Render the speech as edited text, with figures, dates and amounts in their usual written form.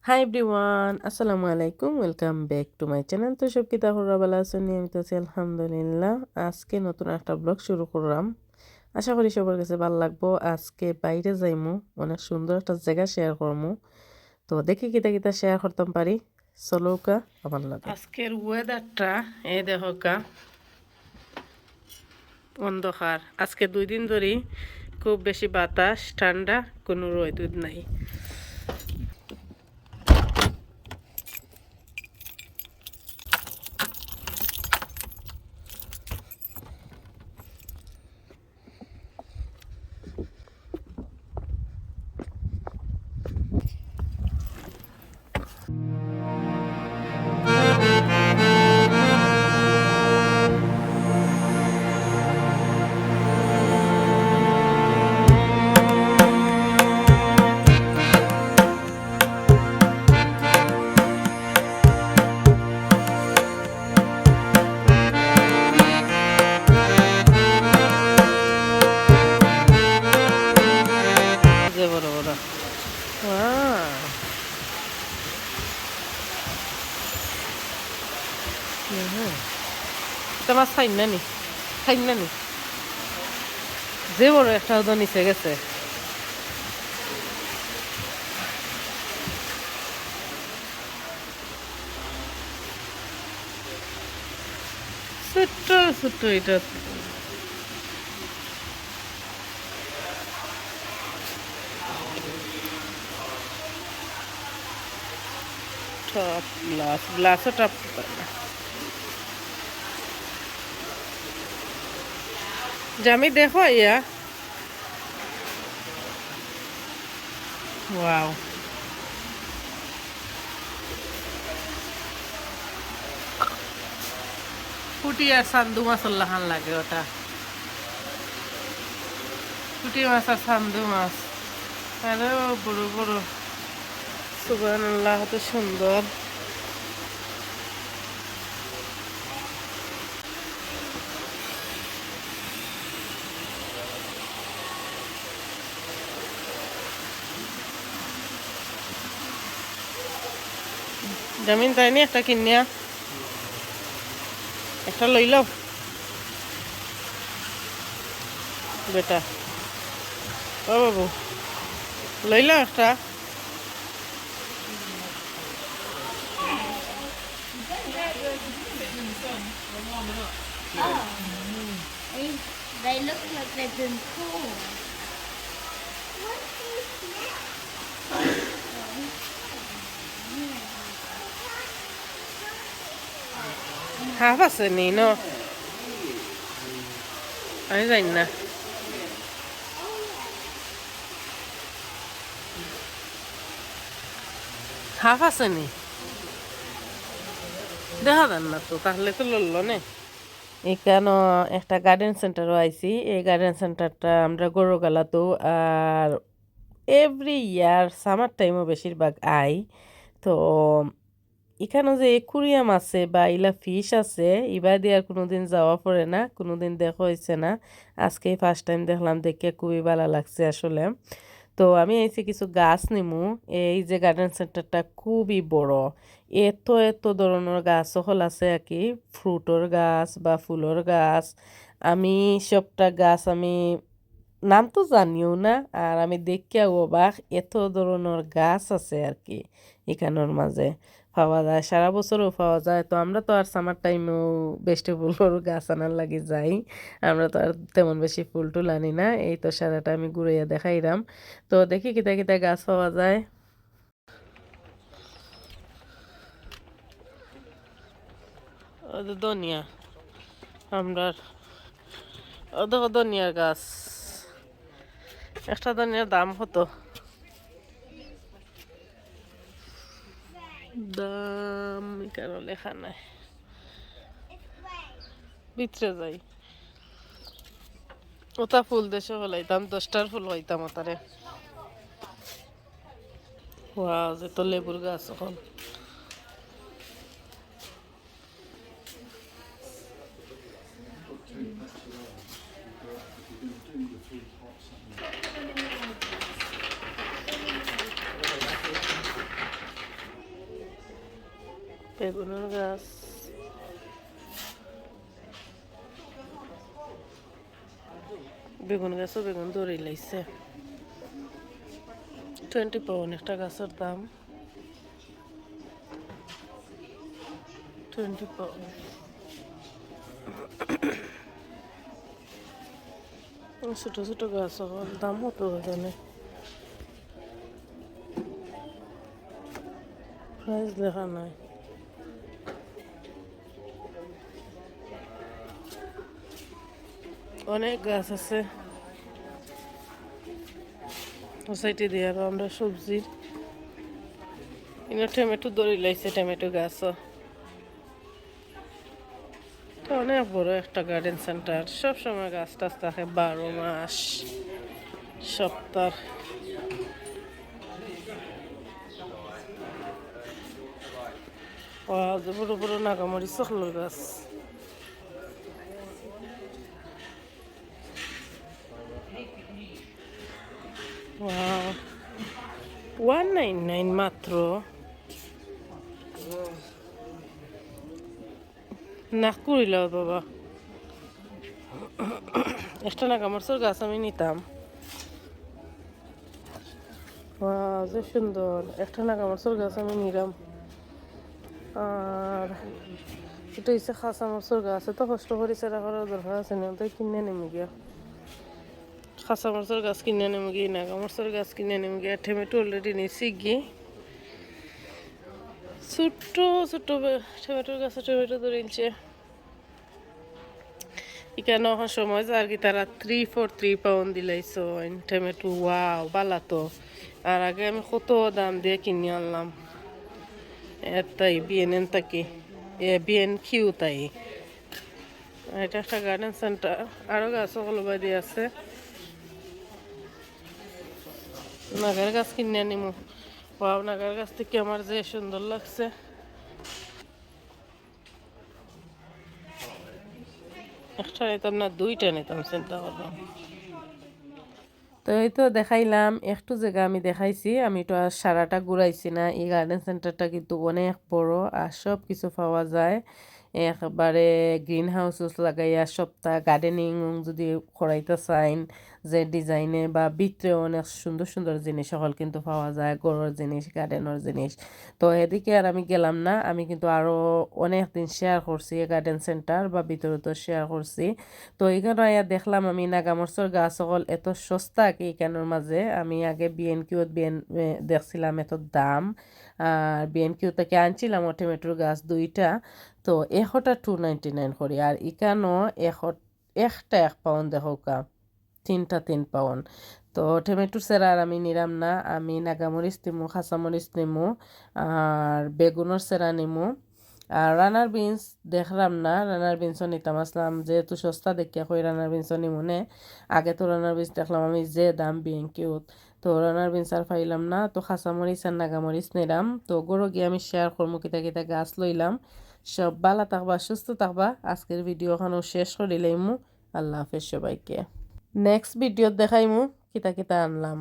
Hi everyone, আসসালামু আলাইকুম। Welcome back to my channel. তো সব কিতা হরা ভালো আছেন? নিয়মিত আছি আলহামদুলিল্লাহ। আজকে নতুন একটা ব্লগ শুরু করলাম। আশা করি সবার কাছে ভালো লাগবো। আজকে বাইরে যাইমু, অনেক সুন্দর একটা জায়গা শেয়ার করমু। তো দেখি কিতা কিতা শেয়ার করতাম পারি। চলো কা আমার লাগে। আজকের ওয়েদারটা এই দেখো কা অন্ধকার। আজকে 2 দিন ধরে খুব বেশি বাতাস, ঠান্ডা, কোনো রোদ নাই। যে বড় বড় তোমার খাইন না নি যে বড় একটা তো নিচে গেছে। ছোট্ট ছোট্ট এটা টপ গ্লাসও টপ করে না। জামি দেখো ইয়া ওয়াও, পুটি আর সান্দু মাছ লাহান লাগে। ওটা পুটি মাছ আর সান্দু মাছ, আরো বড় বড়। সুবহানাল্লাহ, কত সুন্দর। জামিন তাইনি একটা কিনিয়া একটা লইল বেটা। ও বাবু, লইল একটা। They look like they've been pulled. Half আছে নি ন? আমি জানি না। হাফ আছে নি? দেখা যান না তো, তাহলে তো লড়লো নে। এখানে একটা গার্ডেন সেন্টারও আইছি। এই গার্ডেন সেন্টারটা আমরা গরুগালাতো আর এভরি ইয়ার সামার টাইমও বেশিরভাগ আই। তো এখানে যে একুরিয়াম আছে বা ইলা ফিশ আছে, এবার দিয়ে আর কোনোদিন যাওয়া পড়ে না, কোনোদিন দেখা হয়েছে না। আজকে ফার্স্ট টাইম দেখলাম, দেখে খুবই ভালো লাগছে আসলে। তো আমি এসে কিছু গাছ নিমু। এই যে গার্ডেন সেন্টারটা খুবই বড়, এত এত ধরনের গাছ সকল আছে আর কি, ফ্রুটর গাছ বা ফুলের গাছ। আমি সবটা গাছ আমি নাম তো জানিও না, আর আমি দেখিয়া অবাক, এত ধরনের গাছ আছে আর কি এখানের মাঝে পাওয়া যায়, সারা বছরও পাওয়া যায়। তো আমরা তো আর সামার টাইমেও ভেজিটেবলের গাছ আনার লাগে যাই, আমরা তো আর তেমন বেশি ফুল টুল আনি না। এই তো সারাটা আমি ঘুরাইয়া দেখাইলাম। তো দেখি কিতা কিতা গাছ পাওয়া যায়। ধনিয়া, আমরা দেখো ধনিয়ার গাছ, একটা ধনিয়ার দাম কত? দাম এখানে লেখা নাই, ভিতরে যাই। ওটা ফুল দেশে হলাইতাম, 10টার ফুল হইতাম ওটারে। ওয়াও, যে তো লেবুর গাছ এখন। বেগুনের গাছ, বেগুন গাছও বেগুন ধরে লাইছে। 20 পাউন্ড একটা গাছের দাম, 20 পাউন্ড। ছোট ছোট গাছ হল দাম হতো এখানে, প্রাইস লেখা নাই। অনেক গাছ আছে সোসাইটি দিয়ে। আরো আমরা সবজির এখানে টমেটো ধরে লাইছে, টমেটো গাছও। তো অনেক বড় একটা গার্ডেন সেন্টার, সবসময় গাছ টাছ থাকে 12 মাস সপ্তাহ। যে বড় বড় নাগামরি চকলের গাছ। ওয়াও, 199 মাত্র। না করিল বাবা, একটা নাগামরচর গাছ আমি নিতাম। ওয়াও, যে সুন্দর একটা নাগামরচর গাছ আমি নিলাম। আর এটা হচ্ছে খাসা মরচর গাছ, এত কষ্ট করে সেরা করার দরকার আছে না, তাই কিনে নেমে গিয়া খাসা মরচর গাছ কিনে নেমে গিয়ে, নাগামরচর গাছ কিনে নেমে গিয়ে। টমেটো অলরেডি নিয়েছি গিয়ে, ছোট্ট ছোট্ট টমেটোর গাছে টমেটো ধরেছে। এখানে এখন সময় আর কি তারা 3 for 3 পাউন্ড দিলাইছো টমেটো। ওয়াও, বালা তো। আর আগে আমি কত দাম দিয়ে কিনে আনলাম। তাই বিএনএন তাকি বিএন কিউ তাই। এটা একটা গার্ডেন সেন্টার, আরো গাছ সকলবাই দিয়ে আছে। নাগার গাছ কিনে আনিমু। ওয়াও, নাগার গাছ থেকে আমার যে সুন্দর লাগছে। একটা নিতাম না, দুইটা নিতাম চিন্তা করলাম। তো এই তো দেখাইলাম একটু জায়গা আমি দেখাইছি, আমি তো আর সারাটা ঘুরাইছি না। এই গার্ডেন সেন্টারটা কিন্তু অনেক বড়, আর সব কিছু পাওয়া যায়। একবারে গ্রিন হাউস লাগাইয়া সপ্তাহ গার্ডেনিং যদি করাইতে চাইন, যে ডিজাইনে বা ভিতরে অনেক সুন্দর সুন্দর জিনিস সকল কিন্তু পাওয়া যায়, গড়ের জিনিস, গার্ডেনের জিনিস। তো এদিকে আর আমি গেলাম না, আমি কিন্তু আরও অনেক দিন শেয়ার করছি গার্ডেন সেন্টার বা ভিতরে তো শেয়ার করছি। তো এখানে দেখলাম আমি নাগামরচর গাছ সকল এত সস্তা কি এখানের মাঝে। আমি আগে বিএনকিউত দেখছিলাম এত দাম, আর বিএনকিউ থেকে আনছিলাম টমেটোর গাছ দুইটা। তো এশটা 299 করি, আর এখানেও একটা 1 পাউন্ড দেখো কা, 3 পাউন্ড। তো টমেটোর সেরা আর আমি নিলাম না, আমি নাগামরিচ নিমু, খাঁচামরিচ নিমু, আর বেগুনের সেরা নিমু। আর রানার বিনস দেখলাম না, রানার বিনসও নিতাম আসলাম, যেহেতু সস্তা দেখিয়া কই রানার বিনসও নিমুনে। আগে তো রানার বিনস দেখলাম আমি যে দাম বিএনকিউত, তো রানার বিনস আর পাইলাম না। তো খাঁচামরিচ আর নাগামরিচ নিলাম। তো গরু গিয়ে আমি শেয়ার করবো কিতা কিতা গাছ লইলাম। সব ভালো থাকবা, সুস্থ থাকবা। আজকের ভিডিওখানেও শেষ করে লইমু। আল্লাহ হাফেজ সবাইকে। নেক্সট ভিডিও দেখাইমু কিতা কিতা আনলাম।